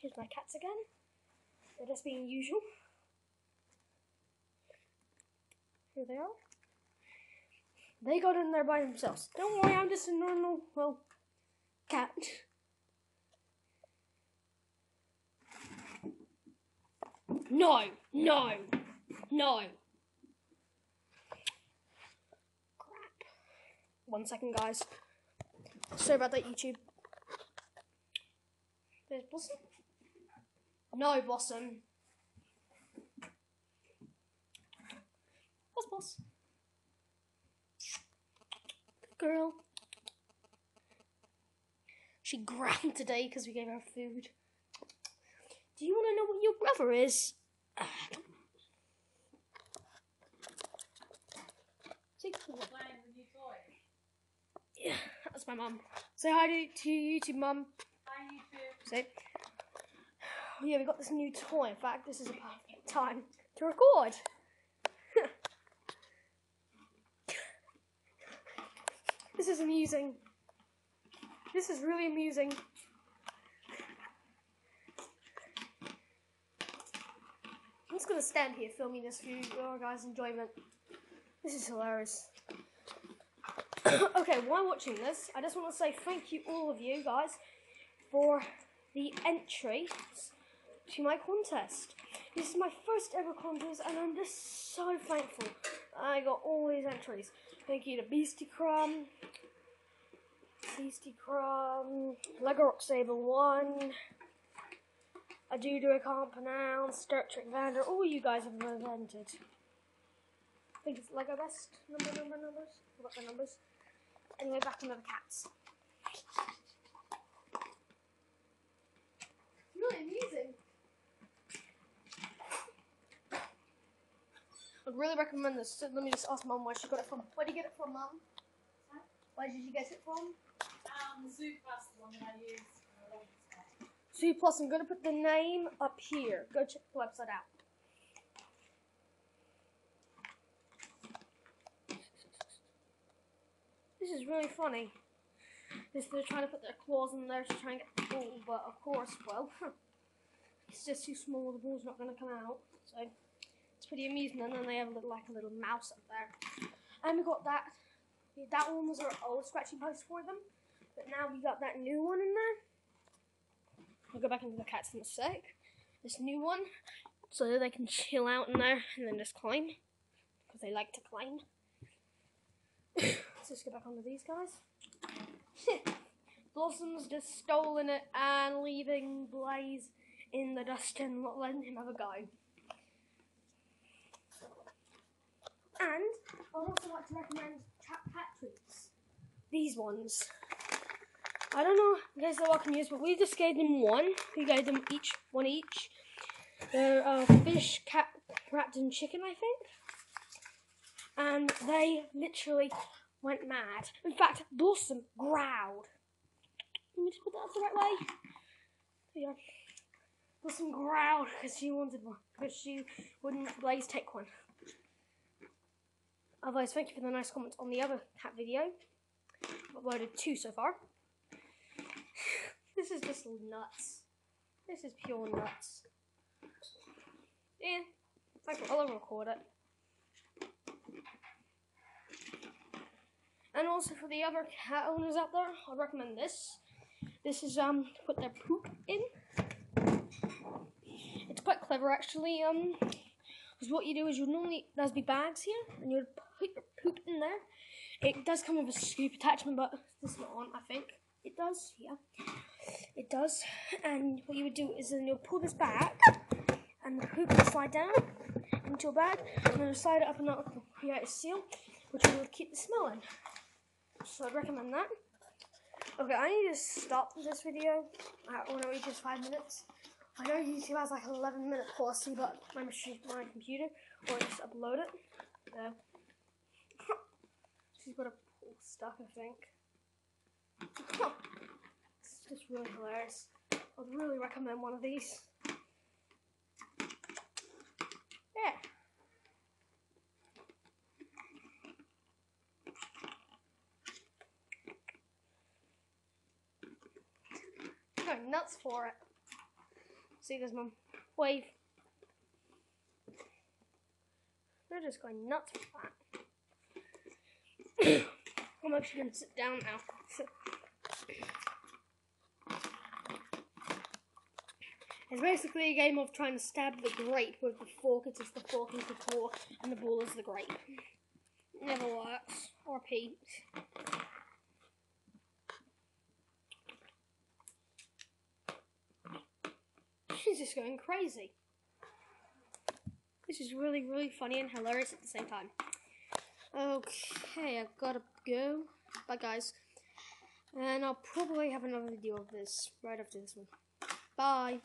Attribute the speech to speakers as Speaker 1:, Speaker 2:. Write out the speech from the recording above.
Speaker 1: Here's my cats again. They're just being usual. Here they are. They got in there by themselves. Don't worry, I'm just a normal, well, cat. No, no, no. Crap. 1 second, guys. Sorry about that, YouTube. There's Blossom. No, Blossom. What's Boss? Good girl. She growled today because we gave her food. Do you want to know what your brother is? See? Yeah, that's my mum. Say hi to YouTube, Mum.
Speaker 2: Hi, YouTube.
Speaker 1: Say. Oh, yeah, we got this new toy. In fact, this is a perfect time to record. This is amusing. This is really amusing. I'm just gonna stand here filming this for your guys' enjoyment. This is hilarious. Okay, while watching this, I just want to say thank you all of you guys for the entries to my contest. This is my first ever contest and I'm just so thankful. I got all these entries. Thank you to Beastie Crumb, Lego Rock Saber 1, I Can't Pronounce, Star Trek Vander, all you guys have entered. I think it's Lego Best numbers. Forgot the numbers. Anyway, back into the cats. It's really amusing. I'd really recommend this. So let me just ask Mum where she got it from. Where did you get it from, Mum? Huh? Where did you get it from?
Speaker 2: The Zoo Plus, the one that I use.
Speaker 1: Zoo Plus, I'm going to put the name up here. Go check the website out. This is really funny. They're trying to put their claws in there to try and get the ball, but of course, well, it's just too small, the ball's not going to come out. So it's pretty amusing, and then they have a little mouse up there. And we got that. That one was our old scratching post for them, but now we got that new one in there. I'll go back into the cats in a sec. This new one, so that they can chill out in there and then just climb, because they like to climb. Let's just go back onto these guys. Blossom's just stolen it and leaving Blaze in the dust and not letting him have a go. And I'd also like to recommend cat treats. These ones. I don't know if you guys know what I can use, but we just gave them one. We gave them one each. They're fish, cat, wrapped in chicken, I think. And they literally went mad. In fact, Blossom growled. Let me just put that the right way. There you go. Blossom growled because she wanted one, because she wouldn't let Blaze take one. Otherwise, thank you for the nice comments on the other cat video. I've uploaded 2 so far. This is just nuts. This is pure nuts. Yeah, I'll record it. And also for the other cat owners out there, I'd recommend this. This is put their poop in. It's quite clever actually. Because what you do is there's be bags here, and you would put your poop in there. It does come with a scoop attachment, but this is not on, I think. It does, yeah. It does. And what you would do is then you'll pull this back, and the poop will slide down into your bag, and then slide it up and out to create a seal, which will keep the smell in. So I'd recommend that. Okay, I need to stop this video when it reaches 5 minutes. I know YouTube has like an 11-minute policy, but my computer, or just upload it. So she's got a pool stuck, I think. It's just really hilarious. I'd really recommend one of these. Yeah. Go nuts for it. See this, Mum? Wave. They're just going nuts with that. I'm actually going to sit down now. It's basically a game of trying to stab the grape with the fork. It's just the fork is the claw and the ball is the grape. It never works. Or Pete. She's just going crazy. This is really, really funny and hilarious at the same time. Okay, I've got to go. Bye, guys. And I'll probably have another video of this right after this one. Bye.